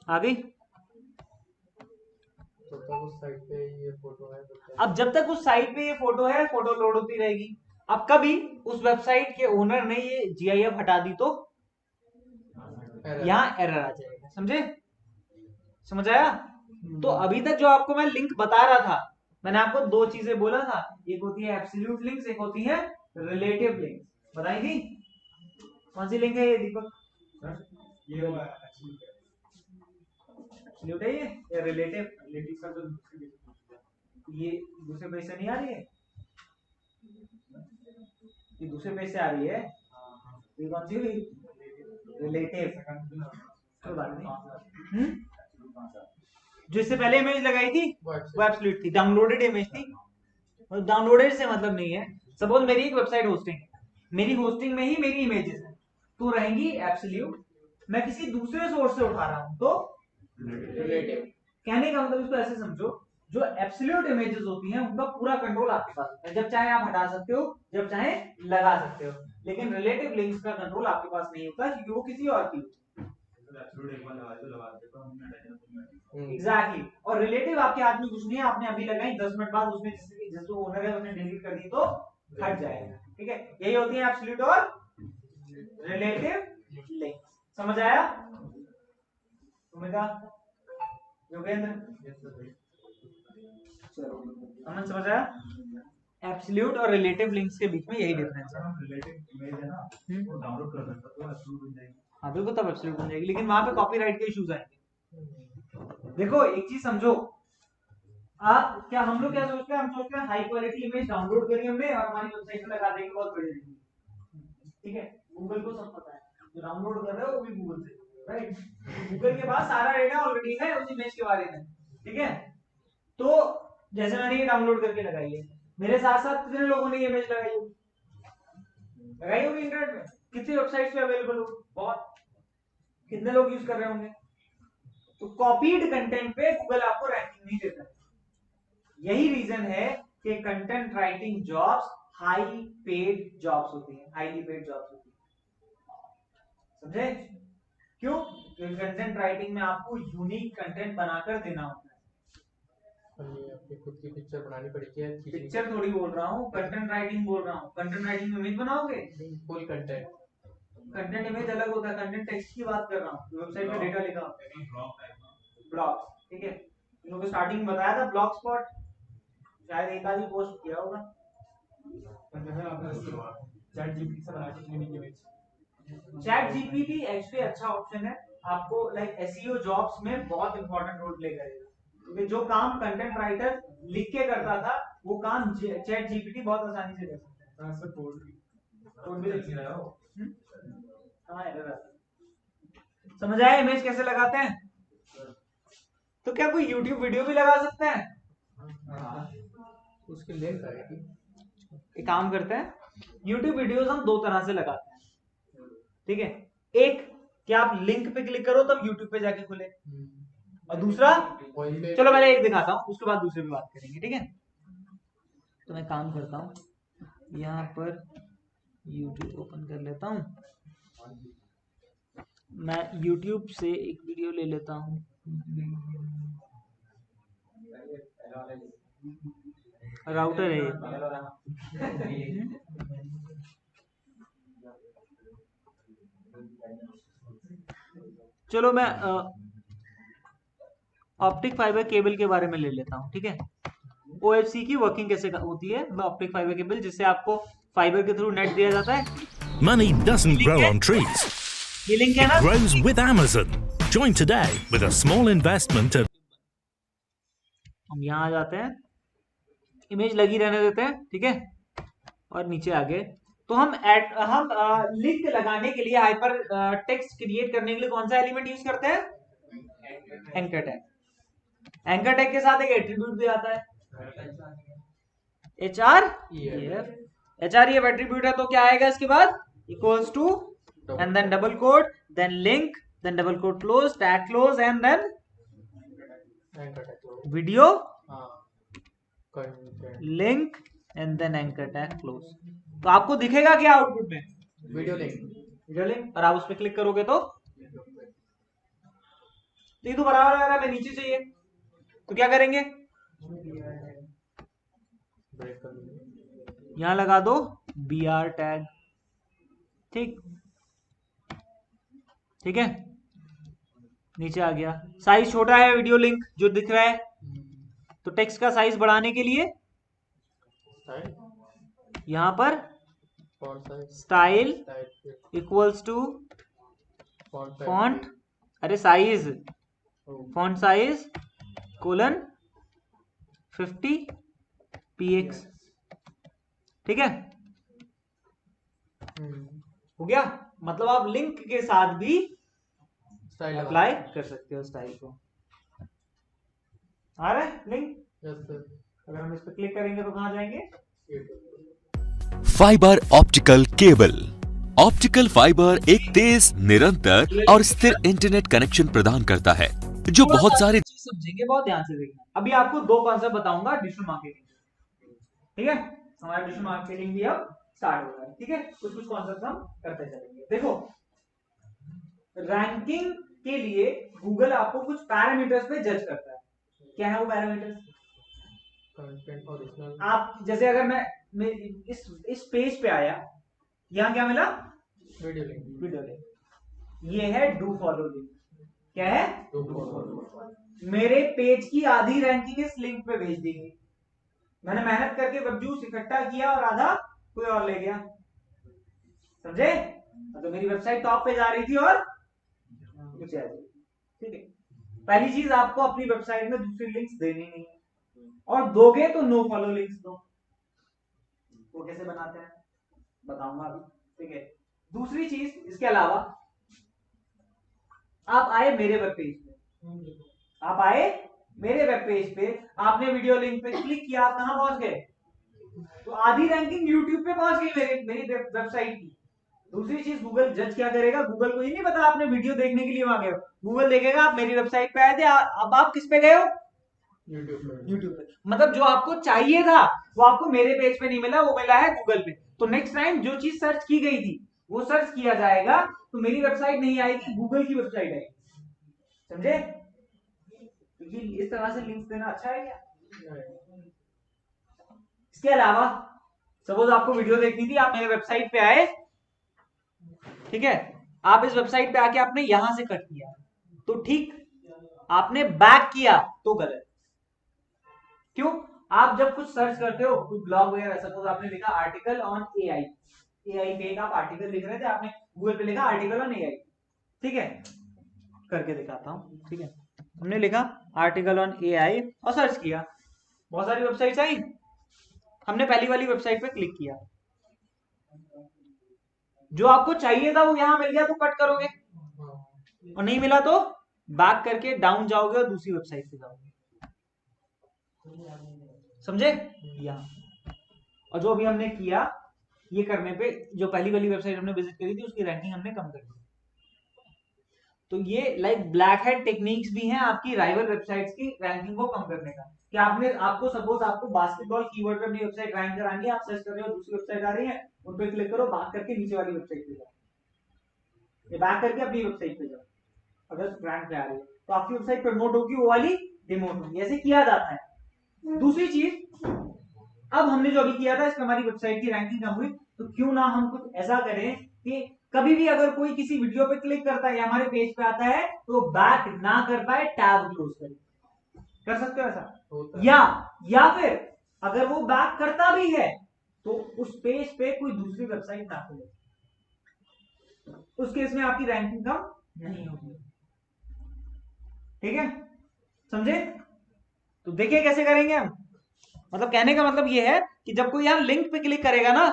आ गई। तो तब उस साइट पे ये फोटो है तो अब जब तक उस साइट पे ये फोटो है, फोटो लोड होती रहेगी। अब कभी उस वेबसाइट के ओनर ने ये GIF हटा दी तो यहाँ एरर आ जाएगा। समझे? समझ आया? तो अभी तक जो आपको मैं लिंक बता रहा था, मैंने आपको दो चीजें बोला था, एक होती है एब्सोल्यूट लिंक्स, एक होती है रिलेटिव लिंक्स। बताई थी? कौन सी लिंक है ये दीपक? ये एब्सोल्यूट है ये या रिलेटिव? रिलेटिव का तो ये दूसरे पेज से नहीं आ रही है, ये दूसरे पेज से आ रही है। ये कौन सी हुई? रिलेटिव। कोई बात नहीं। जो इससे पहले इमेज लगाई थी वो एब्सोल्यूट थी, डाउनलोडेड इमेज थी। डाउनलोडेड से मतलब नहीं है। सपोज मेरी एक वेबसाइट होस्टिंग है, मेरी होस्टिंग में ही मेरी इमेजेस है तो रहेंगी एब्सोल्यूट। मैं किसी दूसरे सोर्स से उठा रहा हूं तो रिलेटिव। कहने का मतलब इसको ऐसे समझो, जो एब्सोल्यूट इमेजेस होती हैं उनका पूरा कंट्रोल आपके पास होता है। जब चाहे आप हटा सकते हो, जब चाहे लगा सकते हो। लेकिन रिलेटिव लिंक्स का कंट्रोल आपके पास नहीं होता क्योंकि वो किसी और की एग्जैक्टली। और रिलेटिव आपके हाथ में कुछ नहीं है, आपने अभी लगाई 10 मिनट बाद उसने जिसको ओनर है उसने डिलीट कर दी तो हट जाएगा। ठीक है, यही होती है एब्सोल्यूट और रिलेटिव लिंक। समझ आया? योगेंद्र चलो समझ आया? एब्सोल्यूट और रिलेटिव लिंक्स के बीच में यही डिफरेंस है। रिलेटिव इमेज है ना, वो डाउनलोड कर सकता है तो एब्सोल्यूट बन जाएगी। हाँ बिल्कुल, तब एब्सोल्यूट बन जाएगी, लेकिन वहां पे कॉपीराइट के इश्यूज आएंगे। देखो एक चीज समझो, आप क्या हम लोग क्या सोचते हैं? हम सोचते हैं हाई क्वालिटी इमेज डाउनलोड करी हमने और हमारी वेबसाइट पे लगा देंगे, बहुत बढ़िया। ठीक है, गूगल को सब पता है, जो डाउनलोड कर रहे हो वो भी गूगल से, राइट? गूगल के पास सारा डेटा ऑलरेडी है उस इमेज के बारे में। ठीक है, तो जैसे मैंने ये डाउनलोड करके लगाई है, मेरे साथ साथ कितने लोगों ने ये इमेज लगाई होगी? लगाई होगी इंटरनेट में, कितनी वेबसाइट्स पे अवेलेबल होगी? बहुत। कितने लोग यूज कर रहे होंगे? तो कॉपीड कंटेंट पे गूगल आपको रैंकिंग नहीं देता। यही रीजन है कि content writing jobs high paid jobs होती हैं, हाईली पेड जॉब्स होती हैं। समझे? क्यों? क्योंकि कंटेंट राइटिंग में आपको यूनिक कंटेंट बनाकर देना होता है। अपनी खुद की पिक्चर बनानी पड़ेगी। पिक्चर थोड़ी बोल रहा हूँ, कंटेंट राइटिंग बोल रहा हूँ। कंटेंट राइटिंग में इमेज बनाओगे? Full content. कंटेंट इमेज अलग होता है, कंटेंट टेक्स्ट की बात कर रहा हूँ, वेबसाइट पे डेटा लिखा होता है। ब्लॉग्स, ठीक है, इन लोगों को स्टार्टिंग में बताया था ब्लॉग स्पॉट, शायद एक आधी पोस्ट किया होगा। चैट जीपीटी एक्चुअली अच्छा ऑप्शन है आपको, लाइक एसईओ जॉब्स में बहुत इंपॉर्टेंट रोल प्ले करेगा, क्योंकि जो काम कंटेंट राइटर लिख के करता था वो काम चैट जीपीटी बहुत आसानी से कर सकता है। कोड भी लिख रहा हो। समझ आया इमेज कैसे लगाते हैं? तो क्या कोई YouTube वीडियो भी लगा सकता है? उसके लिंक आएगी। एक काम करते हैं, YouTube वीडियोस हम दो तरह से लगाते हैं। ठीक है, एक कि आप लिंक पे क्लिक करो तब YouTube पे जाके खुले, और दूसरा, चलो पहले एक दिखाता हूँ उसके बाद दूसरे पे बात करेंगे। ठीक है, तो मैं काम करता हूँ, यहाँ पर YouTube ओपन कर लेता हूँ, मैं YouTube से एक वीडियो ले लेता हूँ। राउटर है चलो मैं ऑप्टिक फाइबर केबल के बारे में ले लेता हूँ। ठीक है, OFC की वर्किंग कैसे होती है, ऑप्टिक फाइबर केबल जिससे आपको फाइबर के थ्रू नेट दिया जाता है। Money doesn't grow on trees. ये लिंक है ना? It grows with Amazon. Join today with a small investment of. हम यहाँ आ जाते हैं, इमेज लगी रहने देते हैं। ठीक है, और नीचे आगे तो हम लिंक लगाने के लिए, हाइपर टेक्स्ट क्रिएट करने के लिए कौन सा एलिमेंट यूज करते हैं? Anchor tag. एंकर टैग के साथ एक एट्रीब्यूट भी आता है, href एट्रीब्यूट है, तो क्या आएगा इसके बाद? Equals to and then double quote, then link, then double quote close, tag close, and then video link and then anchor tag close. तो आपको दिखेगा क्या आउटपुट में? Video link. वीडियो लिंक, और आप उस पर क्लिक करोगे तो ये तो बराबर आ रहा है, मैं नीचे चाहिए तो क्या करेंगे? यहां लगा दो BR टैग। ठीक ठीक है, नीचे आ गया। साइज छोटा है वीडियो लिंक जो दिख रहा है, तो टेक्स्ट का साइज बढ़ाने के लिए यहां पर स्टाइल इक्वल्स टू फॉन्ट, अरे size, font size colon 50 px। ठीक है, हो गया। मतलब आप लिंक के साथ भी अप्लाई कर सकते हो स्टाइल को। आ रहा है लिंक? अगर हम इस पर क्लिक करेंगे तो कहां जाएंगे? Fibre optical cable. Optical fibre एक तेज, निरंतर और स्थिर इंटरनेट कनेक्शन प्रदान करता है जो बहुत सारे चीज समझेंगे, बहुत ध्यान से देखना। अभी आपको दो कॉन्सेप्ट बताऊंगा डिजिटल मार्केटिंग, ठीक है? हमारा डिजिटल मार्केटिंग भी अब स्टार्ट हो रहा है, ठीक है? कुछ कुछ कॉन्सेप्ट हम करते चलेंगे। देखो, रैंकिंग के लिए गूगल आपको कुछ पैरामीटर्स पे जज करता है। क्या है वो पैरामीटर्स? Content original. आप जैसे अगर मैं इस पेज पे आया, यहां क्या मिला? Video link. Video link. ये है डू फॉलो लिंक। क्या है? मेरे पेज की आधी रैंकिंग इस लिंक पे भेज दी गई। मैंने मेहनत करके वेबजूस इकट्ठा किया और आधा कोई और ले गया। समझे? तो मेरी वेबसाइट टॉप पे जा रही थी और कुछ ऐसे। ठीक है, पहली चीज आपको अपनी वेबसाइट में दूसरी लिंक्स देनी नहीं है, और दोगे तो नो फॉलो लिंक्स दो। वो कैसे बनाते हैं बताऊंगा अभी, ठीक है? दूसरी चीज इसके अलावा, आप आए मेरे वेब पेज पे, आप आए मेरे वेब पेज पे, आपने वीडियो लिंक पे क्लिक किया, आप कहां पहुंच गए? तो आधी रैंकिंग यूट्यूब पे पहुंच गई मेरी वेबसाइट की। दूसरी चीज, गूगल जज क्या करेगा? गूगल को ये नहीं पता आपने वीडियो देखने के लिए वहां गए हो। गूगल देखेगा आप मेरी वेबसाइट पे आए थे, अब आप किस पे गए हो? यूट्यूब पे। मतलब जो आपको चाहिए था वो आपको मेरे पेज पे नहीं मिला, वो मिला है गूगल पे। तो नेक्स्ट टाइम जो चीज सर्च की गई थी वो सर्च किया जाएगा, तो मेरी वेबसाइट नहीं आएगी, गूगल की वेबसाइट आएगी। समझे? इस तरह से लिंक्स देना अच्छा है क्या? इसके अलावा सपोज आपको वीडियो देखनी थी, आप मेरे वेबसाइट पे आए, ठीक है? आप इस वेबसाइट पे आके आपने यहां से कट किया तो ठीक, आपने बैक किया तो गलत। क्यों? आप जब कुछ सर्च करते हो, कुछ ब्लॉग वगैरह, सपोज आपने लिखा आर्टिकल ऑन एआई पे एक आप आर्टिकल लिख रहे थे, आपने गूगल पे लिखा आर्टिकल ऑन एआई, ठीक है? करके दिखाता हूं, ठीक है? हमने लिखा आर्टिकल ऑन एआई और सर्च किया, बहुत सारी वेबसाइट्स आई, हमने पहली वाली वेबसाइट पे क्लिक किया, जो आपको चाहिए था वो यहां मिल गया तो कट करोगे, और नहीं मिला तो बैक करके डाउन जाओगे और दूसरी वेबसाइट पे जाओगे। समझे? यहां। और जो अभी हमने किया, ये करने पे जो पहली वाली वेबसाइट हमने विजिट करी थी उसकी रैंकिंग हमने कम कर दी। तो ये लाइक ब्लैक हेड टेक्निक्स भी हैं आपकी राइवल वेबसाइट्स की रैंकिंग को कम करने का। कि आपको सपोज आपको बास्केटबॉल कीवर्ड पे अपनी वेबसाइट रैंक करानी है, आप सर्च कर रहे हो, दूसरी वेबसाइट आ रही है, उन पे क्लिक करो, बैक करके नीचे वाली वेबसाइट पे जाओ, ये बैक करके अपनी वेबसाइट पे जाओ, अगर रैंक पे आ रही है तो आपकी वेबसाइट प्रमोट होगी, वो वाली डिमोट होगी। ऐसे किया जाता है। दूसरी चीज, अब हमने जो अभी किया था इसमें हमारी वेबसाइट की रैंकिंग कम हुई, तो क्यों ना हम कुछ ऐसा करें कि कभी भी अगर कोई किसी वीडियो पे क्लिक करता है या हमारे पेज पे आता है तो बैक ना कर पाए, टैब क्लोज करे। कर सकते हो ऐसा? या फिर अगर वो बैक करता भी है तो उस पेज पे कोई दूसरी वेबसाइट ना खोले, उस केस में आपकी रैंकिंग कम नहीं होगी। ठीक है? समझे? तो देखिए कैसे करेंगे हम। मतलब कहने का मतलब ये है कि जब कोई यहां लिंक पे क्लिक करेगा ना,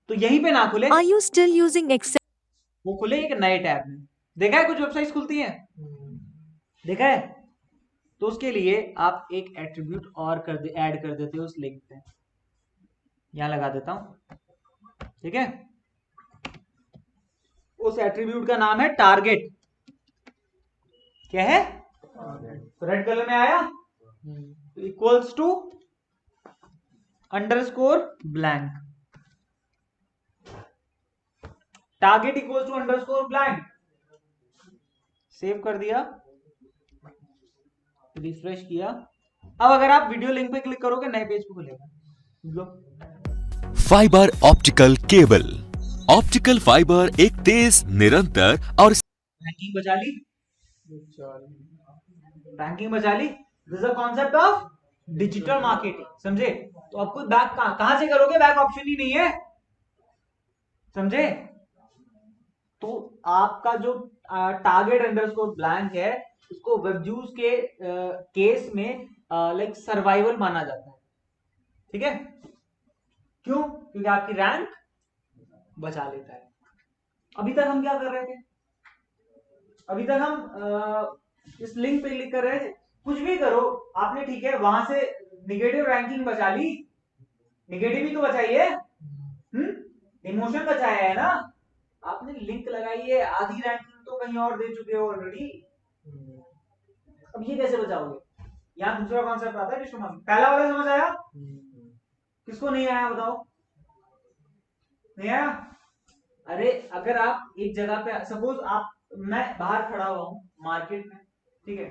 तो यहीं पे ना खुले, Are you still using Excel? वो खुले एक नए टैब में। देखा है कुछ वेबसाइट्स खुलती हैं, देखा है? तो उसके लिए आप एक एट्रीब्यूट और ऐड कर देते हो उस लिंक पे। यहां लगा देता हूं, ठीक है? उस एट्रीब्यूट का नाम है टारगेट। क्या है? तो रेड कलर में आया, equals to underscore blank, target equals to underscore blank. Save कर दिया, रिफ्रेश किया। अब अगर आप वीडियो लिंक पे क्लिक करोगे नए पेज पे खुलेगा। Fibre optical cable. Optical fibre एक तेज, निरंतर और रैंकिंग बचा ली, रैंकिंग बचा ली। This is the concept of digital marketing, समझे? तो आपको बैक कहां से करोगे, बैक ऑप्शन ही नहीं है, समझे? तो आपका जो टारगेट अंडरस्कोर ब्लैंक है उसको वेबजूस के केस में लाइक सर्वाइवल माना जाता है, ठीक है? क्यों? क्योंकि आपकी रैंक बचा लेता है। अभी तक हम क्या कर रहे थे? अभी तक हम इस लिंक पे क्लिक कर रहे थे, कुछ भी करो आपने, ठीक है? वहां से निगेटिव रैंकिंग बचा ली, निगेटिव ही तो बचाई है, इमोशन बचाया है ना। आपने लिंक लगाई है, आधी रैंकिंग तो कहीं और दे चुके हो ऑलरेडी, अब ये कैसे बचाओगे? यहाँ दूसरा कॉन्सेप्ट आता है डिजिटल मार्केटिंग। पहला वाला समझ आया? किसको नहीं आया बताओ? नहीं आया? अरे अगर आप एक जगह पे, सपोज आप, मैं बाहर खड़ा हुआ हूँ मार्केट में, ठीक है?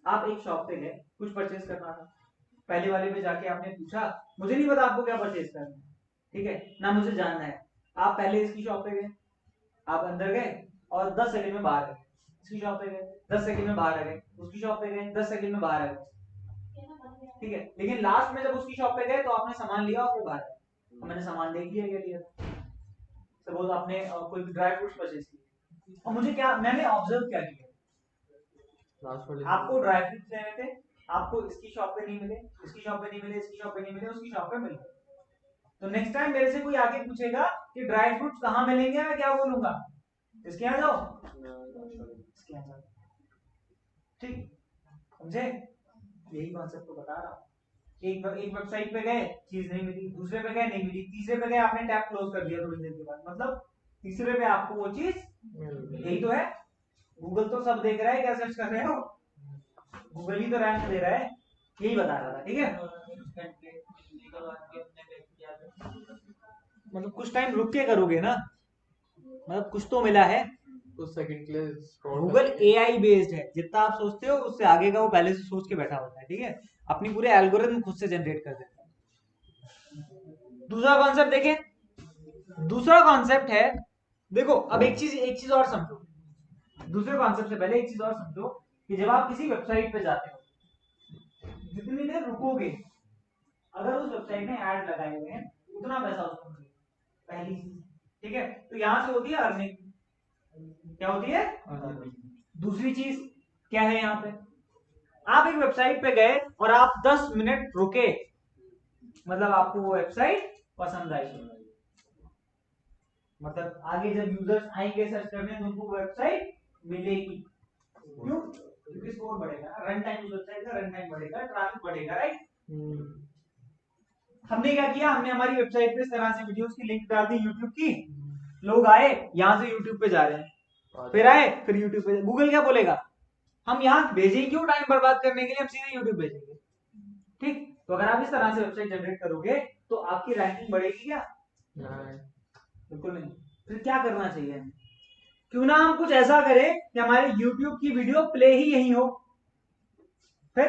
आप एक शॉप पे गए, कुछ परचेज करना था, पहले वाले पे जाके आपने पूछा, मुझे नहीं पता आपको क्या परचेज करना है, ठीक है ना, मुझे जानना है। आप पहले इसकी शॉप पे गए, आप अंदर गए और 10 सेकंड में बाहर आ गए, इसकी शॉप पे गए 10 सेकंड में बाहर आ गए, उसकी शॉप पे गए 10 सेकंड में बाहर आ गए, ठीक है? लेकिन लास्ट में जब उसकी शॉप पे गए तो आपने सामान लिया और फिर बाहर आए, तो मैंने सामान देख लिया, क्या लिया? सपोज आपने कोई ड्राई फ्रूट्स परचेज किए, और मुझे क्या, मैंने ऑब्जर्व क्या किया, आपको ड्राई फ्रूट्स लेने थे, आपको इसकी शॉप पे नहीं मिले, इसकी शॉप पे नहीं मिले, इसकी शॉप पे नहीं मिले, उसकी शॉप पे मिले। तो नेक्स्ट टाइम मेरे से कोई आके पूछेगा कि ड्राई फ्रूट्स कहाँ मिलेंगे, मैं क्या बोलूंगा? इसके यहाँ जाओ, इसके यहाँ जाओ, ठीक? समझे? यही कॉन्सेप्ट तो बता रहा हूँ। एक वेबसाइट पे गए, चीज नहीं मिली, दूसरे पे गए नहीं मिली, तीसरे पे गए आपने टैब क्लोज कर दिया थोड़ी देर के बाद, मतलब तीसरे पे आपको वो चीज, यही तो है। गूगल तो सब देख रहा है क्या सर्च कर रहे हो, गूगल ही तो रैंक दे रहा है, यही बता रहा था, ठीक है? मतलब कुछ टाइम रुक के करोगे ना, मतलब कुछ तो मिला है। कुछ सेकंड के लिए गूगल एआई बेस्ड है, जितना आप सोचते हो उससे आगे का वो पहले से सोच के बैठा होता है, ठीक है? अपनी पूरे एल्गोरिथम खुद से जनरेट कर देता है। दूसरा कॉन्सेप्ट देखें, दूसरा कॉन्सेप्ट है, देखो अब एक चीज और समझो, दूसरे कॉन्सेप्ट से पहले एक चीज और समझो कि जब आप किसी वेबसाइट पे जाते हो, जितनी देर रुकोगे, अगर उस वेबसाइट में ऐड लगाए हुए हैं उतना पैसा उसको मिलेगा, पहली चीज, ठीक है? तो यहां से होती है अर्निंग, क्या होती है? दूसरी चीज क्या है यहाँ पे, आप एक वेबसाइट पे गए और आप 10 मिनट रुके, मतलब आपको वो वेबसाइट पसंद आई, मतलब आगे जब यूजर्स आएंगे सर्च करने तो उनको वेबसाइट मिलेगी, क्यों? क्योंकि स्कोर बढ़ेगा, रन टाइम उस वेबसाइट का रन टाइम बढ़ेगा, ट्रैफिक बढ़ेगा, राइट? हमने क्या किया, हमने हमारी वेबसाइट पे इस तरह से वीडियोस की लिंक डाल दी यूट्यूब की, लोग आए यहां से यूट्यूब पे जा रहे हैं, फिर आए फिर यूट्यूब पे, गूगल क्या बोलेगा, हम यहाँ भेजेंगे क्यों टाइम बर्बाद करने के लिए, हम सीधे यूट्यूब भेजेंगे, ठीक? तो अगर आप इस तरह से वेबसाइट जनरेट करोगे तो आपकी रैंकिंग बढ़ेगी क्या? बिल्कुल नहीं। फिर क्या करना चाहिए, क्यों ना हम कुछ ऐसा करें कि हमारे YouTube की वीडियो प्ले ही यही हो, फिर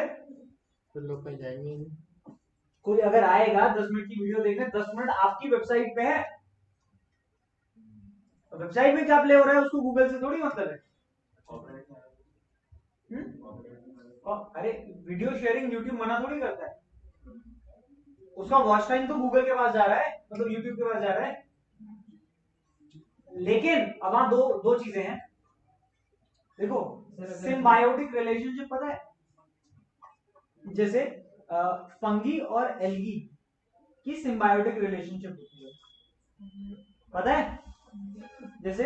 लोग कहीं जाएंगे नहीं। कोई अगर आएगा 10 मिनट की वीडियो देखने, 10 मिनट आपकी वेबसाइट पे है, तो वेबसाइट में क्या प्ले हो रहा है उसको गूगल से थोड़ी मतलब है। अरे वीडियो शेयरिंग यूट्यूब मना थोड़ी करता है, उसका वॉच टाइम तो गूगल के पास जा रहा है, मतलब यूट्यूब के पास जा रहा है। लेकिन अब वहां दो चीजें हैं, देखो सिम्बायोटिक रिलेशनशिप पता है, जैसे फंगी और एल्गी की सिम्बायोटिक रिलेशनशिप होती है, पता है? जैसे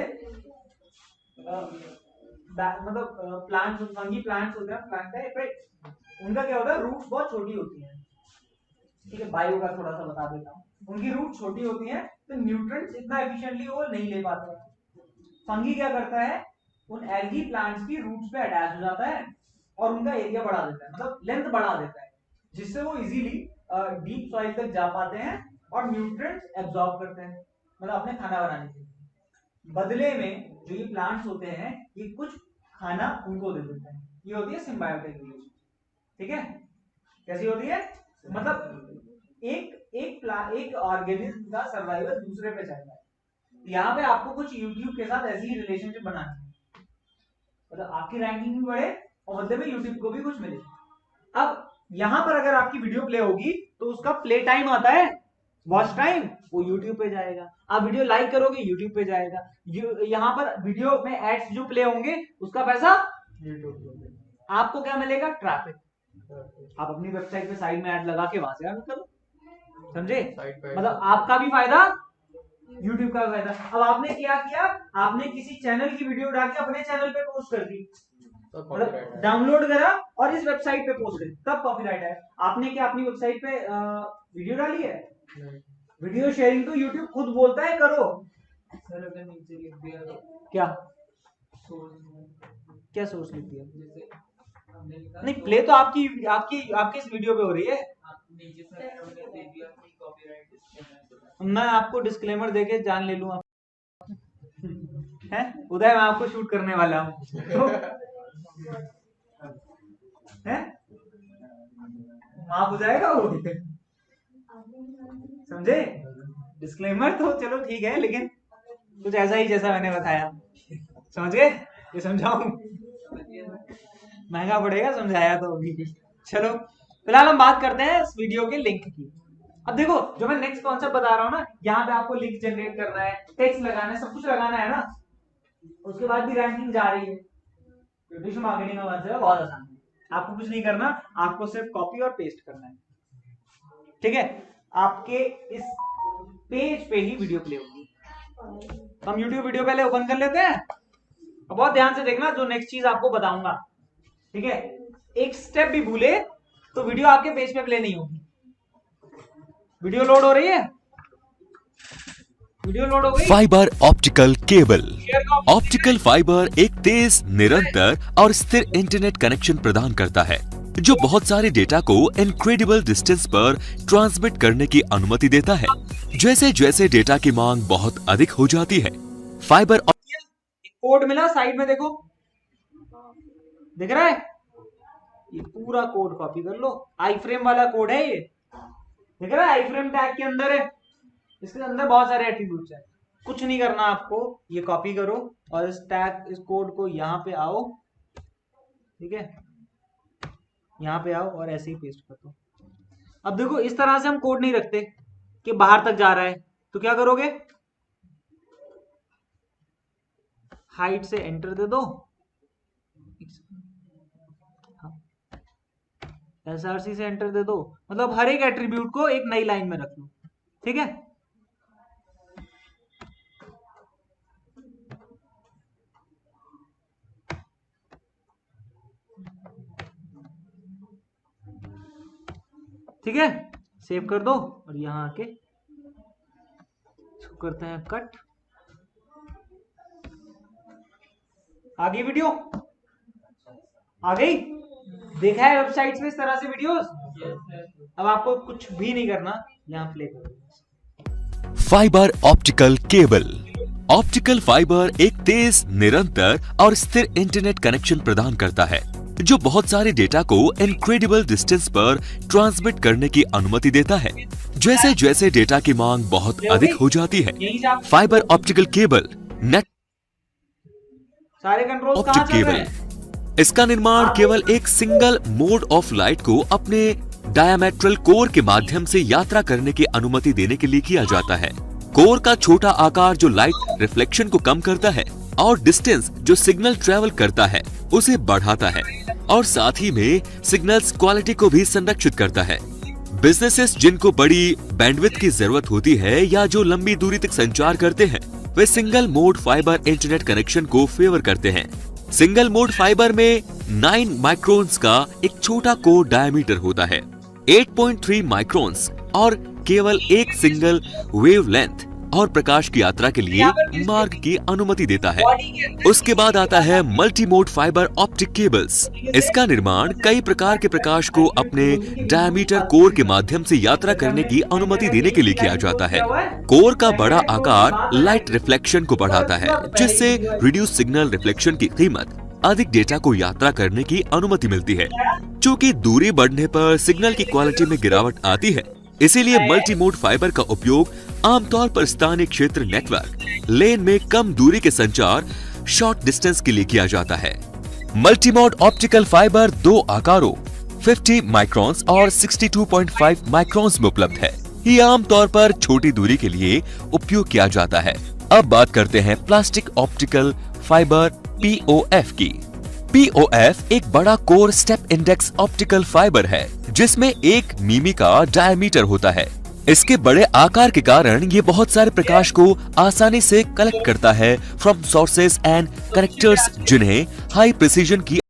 मतलब प्लांट्स, फंगी प्लांट्स होते हैं, प्लांट है राइट, उनका क्या होता है, रूट्स बहुत छोटी होती हैं, ठीक है? बायो का थोड़ा सा बता देता हूँ, उनकी रूट छोटी होती है तो न्यूट्रिएंट्स इतना एफिशिएंटली वो नहीं ले पाते। फंगी क्या करता है, उन एल्गी प्लांट्स की रूट्स पे अटैच हो जाता है और उनका एरिया बढ़ा देता है, मतलब लेंथ बढ़ा देता है, जिससे वो इजीली डीप सॉइल तक जा पाते हैं और न्यूट्रिएंट्स एब्जॉर्ब करते हैं, मतलब अपने खाना बनाने के लिए। बदले में जो ये प्लांट्स होते हैं ये कुछ खाना उनको दे देते हैं। ये होती है सिम्बायोटिक रिलेशन। ठीक है, कैसी होती है? मतलब एक ऑर्गेनिज्म का सर्वाइवल दूसरे पे चल रहा है। यहाँ पे आपको कुछ यूट्यूब के साथ ऐसी ही रिलेशनशिप बनानी है, मतलब आपकी रैंकिंग भी बढ़े और बदले में यूट्यूब को भी कुछ मिले। अब यहाँ पर अगर आपकी वीडियो प्ले होगी तो उसका प्ले टाइम आता है, वॉच टाइम, वो यूट्यूब पे जाएगा। आप वीडियो लाइक करोगे यूट्यूब पे जाएगा। यहाँ पर वीडियो में एड्स जो प्ले होंगे उसका पैसा यूट्यूब पे। आपको क्या मिलेगा? ट्रैफिक। आप अपनी वेबसाइट पे साइड में ऐड लगा के वहां से अर्न करो, समझे? मतलब आपका भी फायदा, यूट्यूब का फायदा। अब आपने क्या किया, आपने किसी चैनल की वीडियो उठा के अपने चैनल पे पोस्ट कर दी, मतलब डाउनलोड करा और इस वेबसाइट पे पोस्ट करी, तब कॉपीराइट है। आपने क्या अपनी वेबसाइट पे वीडियो डाली है? वीडियो शेयरिंग तो यूट्यूब खुद बोलता है करो। सर अगर नीचे लिख दिया तो क्या क्या सोर्स लिख दिया? नहीं, प्ले तो आपकी इस वीडियो पे हो रही है। मैं आपको डिस्क्लेमर देके जान ले लूं है उदय, मैं आपको शूट करने वाला हूँ तो है माफ हो जाएगा वो, समझे? डिस्क्लेमर तो चलो ठीक है, लेकिन कुछ ऐसा ही जैसा मैंने बताया, समझ गए? ये समझाऊं? महंगा पड़ेगा समझाया तो अभी। चलो फिलहाल हम बात करते हैं इस वीडियो के लिंक की। अब देखो जो मैं नेक्स्ट कॉन्सेप्ट बता रहा हूँ ना, यहाँ पे आपको लिंक जनरेट करना है, टेक्स्ट लगाना है, सब कुछ लगाना है ना, उसके बाद भी रैंकिंग जा रही है। डिजिटल मार्केटिंग का मतलब बहुत आसान है, आपको कुछ नहीं करना, आपको सिर्फ कॉपी और पेस्ट करना है। ठीक है, आपके इस पेज पे ही वीडियो प्ले होगी। तो हम यूट्यूब वीडियो पहले ओपन कर लेते हैं। अब बहुत ध्यान से देखना जो नेक्स्ट चीज आपको बताऊंगा, ठीक है? एक स्टेप भी भूले तो वीडियो आपके पेज पे प्ले नहीं होगी। वीडियो लोड हो रही है, वीडियो लोड हो गई। Fibre optical cable. Optical fibre एक तेज, निरंतर और स्थिर इंटरनेट कनेक्शन प्रदान करता है जो बहुत सारे डेटा को इनक्रेडिबल डिस्टेंस पर ट्रांसमिट करने की अनुमति देता है। जैसे जैसे डेटा की मांग बहुत अधिक हो जाती है, फाइबर कोड मिला साइड में, देखो दिख रहा है, ये पूरा कोड कॉपी कर लो। आई फ्रेम वाला कोड है ये, दिख रहा है? आई फ्रेम टैग के अंदर है, इसके अंदर बहुत सारे एट्रीब्यूट्स हैं। कुछ नहीं करना आपको, ये कॉपी करो और इस कोड को यहाँ पे आओ, ठीक है? यहाँ पे आओ और ऐसे ही पेस्ट कर दो। अब देखो इस तरह से हम कोड नहीं रखते कि बाहर तक जा रहा है, तो क्या करोगे? हाइट से एंटर दे दो, SRC से एंटर दे दो, मतलब हर एक एट्रीब्यूट को एक नई लाइन में रख लो, ठीक है? ठीक है, सेव कर दो और यहां आके इसको करते हैं कट। आ गई वीडियो, आ गई? देखा है वेबसाइट्स में इस तरह से वीडियोस? अब आपको कुछ भी नहीं करना, यहाँ प्ले करो। Fibre optical cable. Optical fibre एक तेज, निरंतर और स्थिर इंटरनेट कनेक्शन प्रदान करता है जो बहुत सारे डेटा को इनक्रेडिबल डिस्टेंस पर ट्रांसमिट करने की अनुमति देता है। जैसे जैसे डेटा की मांग बहुत अधिक हो जाती है, फाइबर ऑप्टिकल केबल नेट सारे कंट्रोल ऑप्टिक केबल। इसका निर्माण केवल एक सिंगल मोड ऑफ लाइट को अपने डायमेट्रल कोर के माध्यम से यात्रा करने की अनुमति देने के लिए किया जाता है। कोर का छोटा आकार जो लाइट रिफ्लेक्शन को कम करता है और डिस्टेंस जो सिग्नल ट्रेवल करता है उसे बढ़ाता है और साथ ही में सिग्नल्स क्वालिटी को भी संरक्षित करता है। बिजनेसेस जिनको बड़ी बैंडविड्थ की जरूरत होती है या जो लंबी दूरी तक संचार करते हैं, वे single mode fibre internet connection को फेवर करते हैं। सिंगल मोड फाइबर में 9 माइक्रोन्स का एक छोटा कोर डायमीटर होता है, 8.3 माइक्रोन्स और केवल एक सिंगल वेवलेंथ और प्रकाश की यात्रा के लिए मार्ग की अनुमति देता है। उसके बाद आता है multi mode fibre optic cables. इसका निर्माण कई प्रकार के प्रकाश को अपने डायमीटर कोर के माध्यम से यात्रा करने की अनुमति देने के लिए किया जाता है। कोर का बड़ा आकार लाइट रिफ्लेक्शन को बढ़ाता है, जिससे रिड्यूस सिग्नल रिफ्लेक्शन की कीमत अधिक डेटा को यात्रा करने की अनुमति मिलती है। चूँकि दूरी बढ़ने पर सिग्नल की क्वालिटी में गिरावट आती है, इसीलिए मल्टी मोड फाइबर का उपयोग आमतौर पर स्थानीय क्षेत्र नेटवर्क लेन में कम दूरी के संचार शॉर्ट डिस्टेंस के लिए किया जाता है। मल्टी मोड ऑप्टिकल फाइबर दो आकारों 50 माइक्रॉन्स और 62.5 माइक्रॉन्स में उपलब्ध है। ये आमतौर पर छोटी दूरी के लिए उपयोग किया जाता है। अब बात करते हैं प्लास्टिक ऑप्टिकल फाइबर POF की। POF एक बड़ा core step index optical fibre है, जिसमें 1 मिमी का डायमीटर होता है। इसके बड़े आकार के कारण ये बहुत सारे प्रकाश को आसानी से कलेक्ट करता है फ्रॉम सोर्सेज एंड कनेक्टर्स, जिन्हें हाई प्रिसीजन की